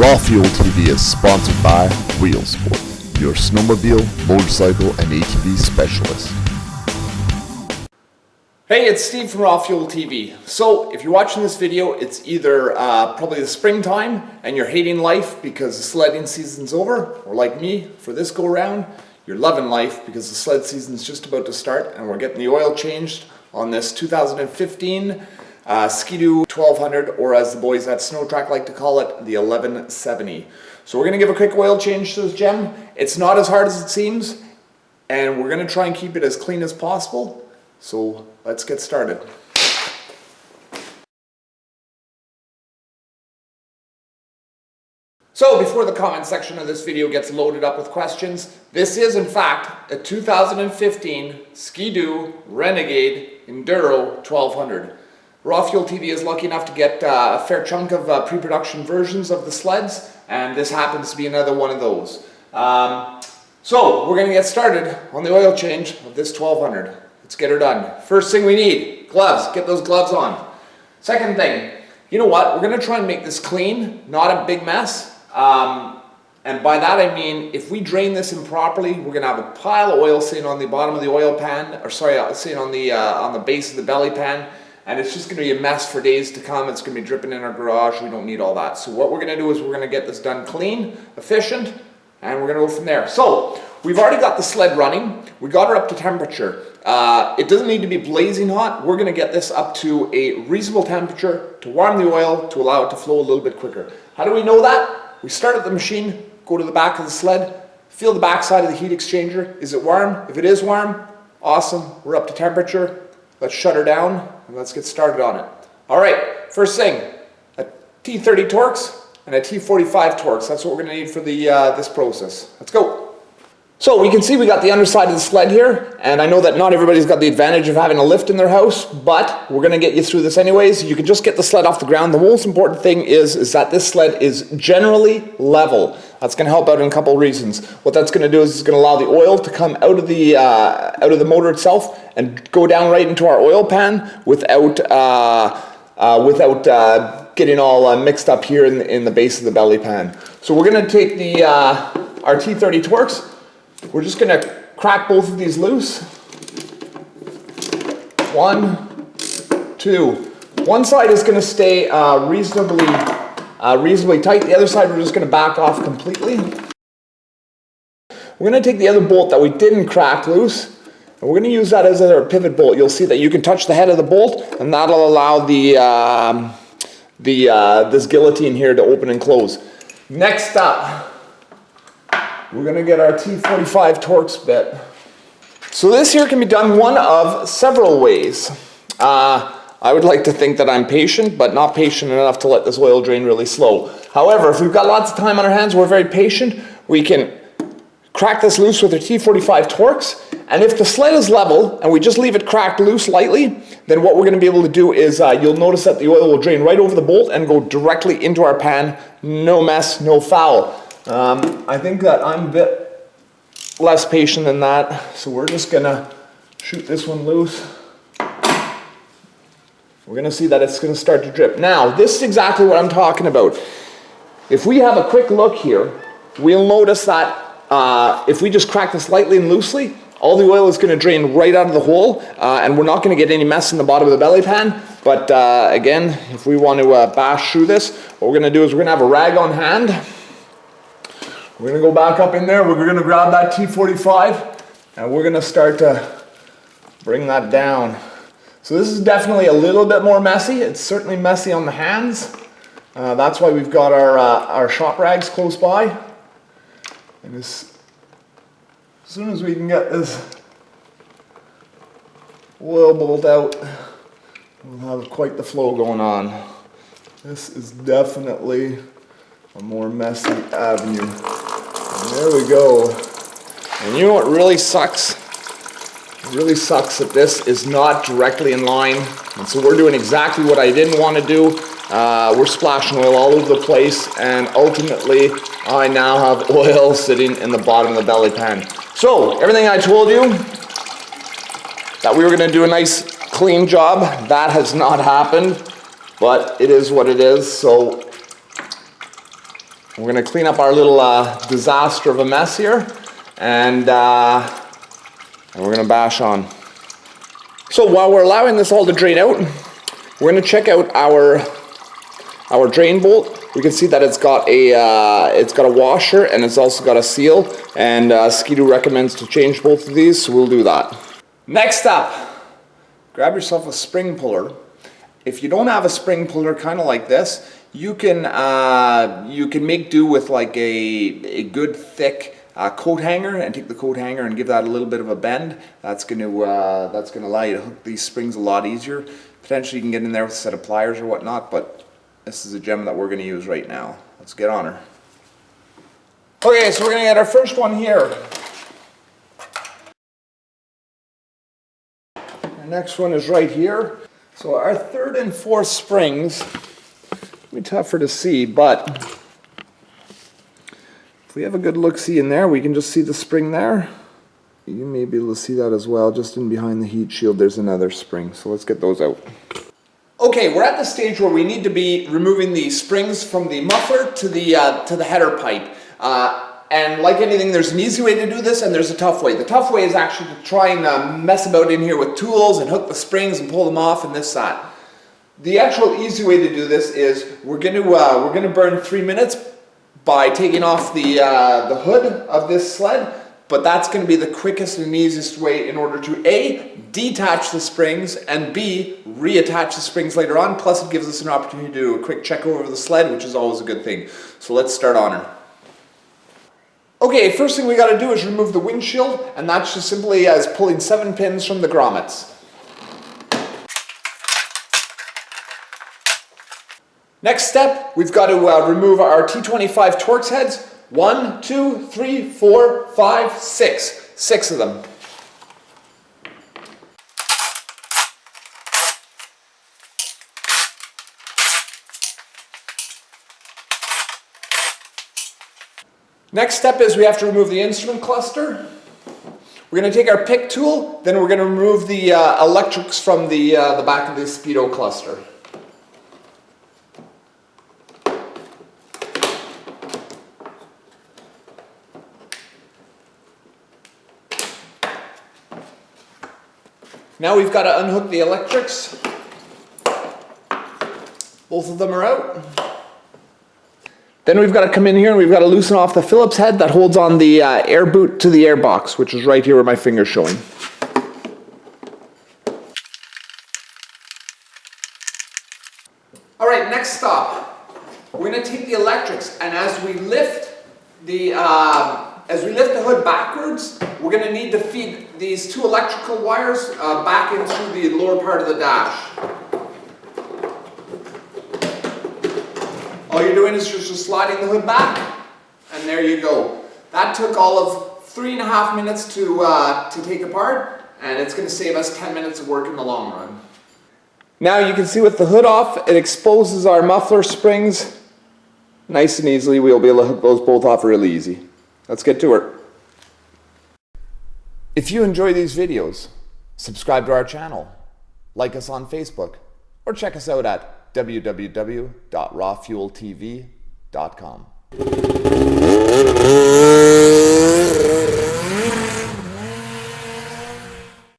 RawFuelTV is sponsored by RealSport, your snowmobile, motorcycle, and ATV specialist. Hey, it's Steve from RawFuelTV. So, if you're watching this video, it's either probably the springtime and you're hating life because the sledding season's over, or like me, for this go round, you're loving life because the sled season's just about to start and we're getting the oil changed on this 2015 Ski-Doo 1200, or as the boys at Snow Track like to call it, the 1170. So we're going to give a quick oil change to this gem. It's not as hard as it seems, and we're going to try and keep it as clean as possible. So let's get started. So before the comment section of this video gets loaded up with questions, this is in fact a 2015 Ski-Doo Renegade Enduro 1200. RawFuelTV is lucky enough to get a fair chunk of pre-production versions of the sleds, and this happens to be another one of those. So we're going to get started on the oil change of this 1200. Let's get her done. First thing we need, gloves. Get those gloves on. Second thing, you know what? We're going to try and make this clean, not a big mess. And by that I mean, if we drain this improperly, we're going to have a pile of oil sitting on the bottom of the oil pan, or sorry, sitting on the base of the belly pan, and it's just going to be a mess for days to come. It's going to be dripping in our garage. We don't need all that. So what we're going to do is we're going to get this done clean, efficient, and we're going to go from there. So we've already got the sled running. We got her up to temperature. It doesn't need to be blazing hot. We're going to get this up to a reasonable temperature to warm the oil, to allow it to flow a little bit quicker. How do we know that? We start at the machine, go to the back of the sled, feel the back side of the heat exchanger. Is it warm? If it is warm, awesome. We're up to temperature. Let's shut her down and let's get started on it. All right, first thing, a T30 Torx and a T45 Torx. That's what we're going to need for the this process. Let's go. So we can see we got the underside of the sled here, and I know that not everybody's got the advantage of having a lift in their house, but we're going to get you through this anyways. You can just get the sled off the ground. The most important thing is that this sled is generally level. That's going to help out in a couple of reasons. What that's going to do is it's going to allow the oil to come out of the motor itself and go down right into our oil pan without getting all mixed up here in the base of the belly pan. So we're going to take our T30 Torx. We're just going to crack both of these loose. 1, 2. One side is going to stay reasonably tight. The other side we're just going to back off completely. We're going to take the other bolt that we didn't crack loose, and we're going to use that as our pivot bolt. You'll see that you can touch the head of the bolt, and that'll allow this guillotine here to open and close. Next up, we're going to get our T45 Torx bit. So this here can be done one of several ways. I would like to think that I'm patient, but not patient enough to let this oil drain really slow. However, if we've got lots of time on our hands, we're very patient, we can crack this loose with our T45 Torx, and if the sled is level and we just leave it cracked loose lightly, then what we're going to be able to do is you'll notice that the oil will drain right over the bolt and go directly into our pan. No mess, no foul. I think that I'm a bit less patient than that, so we're just gonna shoot this one loose. We're gonna see that it's gonna start to drip. Now, this is exactly what I'm talking about. If we have a quick look here, we'll notice that if we just crack this lightly and loosely, all the oil is gonna drain right out of the hole, and we're not gonna get any mess in the bottom of the belly pan. But again, if we want to bash through this, what we're gonna do is we're gonna have a rag on hand. We're going to go back up in there, we're going to grab that T45, and we're going to start to bring that down. So this is definitely a little bit more messy. It's certainly messy on the hands. That's why we've got our shop rags close by. And as soon as we can get this oil bolt out, we'll have quite the flow going on. This is definitely a more messy avenue. And there we go. And you know what really sucks? It really sucks that this is not directly in line. And so we're doing exactly what I didn't want to do. We're splashing oil all over the place, and ultimately I now have oil sitting in the bottom of the belly pan. So everything I told you that we were going to do a nice clean job, that has not happened, but it is what it is. So We're going to clean up our little disaster of a mess here, and we're going to bash on. So while we're allowing this all to drain out, we're going to check out our drain bolt. We can see that it's got a washer and it's also got a seal, and Ski-Doo recommends to change both of these, so we'll do that. Next up, grab yourself a spring puller. If you don't have a spring puller kind of like this, you can make do with like a good thick coat hanger, and take the coat hanger and give that a little bit of a bend. That's gonna allow you to hook these springs a lot easier. Potentially you can get in there with a set of pliers or whatnot, but this is a gem that we're gonna use right now. Let's get on her. Okay, so we're gonna get our first one here. Our next one is right here. So our third and fourth springs, be tougher to see, but if we have a good look-see in there, we can just see the spring there. You may be able to see that as well. Just in behind the heat shield, there's another spring. So let's get those out. Okay, we're at the stage where we need to be removing the springs from the muffler to the header pipe. And like anything, there's an easy way to do this and there's a tough way. The tough way is actually to try and mess about in here with tools and hook the springs and pull them off and this, that. The actual easy way to do this is we're gonna burn 3 minutes by taking off the hood of this sled, but that's gonna be the quickest and easiest way in order to A, detach the springs, and B, reattach the springs later on. Plus it gives us an opportunity to do a quick check over the sled, which is always a good thing. So let's start on her. Okay, first thing we gotta do is remove the windshield, and that's just simply as pulling 7 pins from the grommets. Next step, we've got to remove our T25 Torx heads. 1, 2, 3, 4, 5, 6. 6 of them. Next step is we have to remove the instrument cluster. We're going to take our pick tool, then we're going to remove the electrics from the back of the speedo cluster. Now we've got to unhook the electrics. Both of them are out. Then we've got to come in here and we've got to loosen off the Phillips head that holds on the air boot to the air box, which is right here where my finger's showing. Alright, next stop. We're going to take the electrics, and as we lift the hood backwards, we're going to need to feed these 2 electrical wires back into the lower part of the dash. All you're doing is just sliding the hood back, and there you go. That took all of 3.5 minutes to take apart, and it's going to save us 10 minutes of work in the long run. Now you can see with the hood off, it exposes our muffler springs nice and easily. We'll be able to hook those both off really easy. Let's get to it. If you enjoy these videos, subscribe to our channel, like us on Facebook, or check us out at www.rawfueltv.com.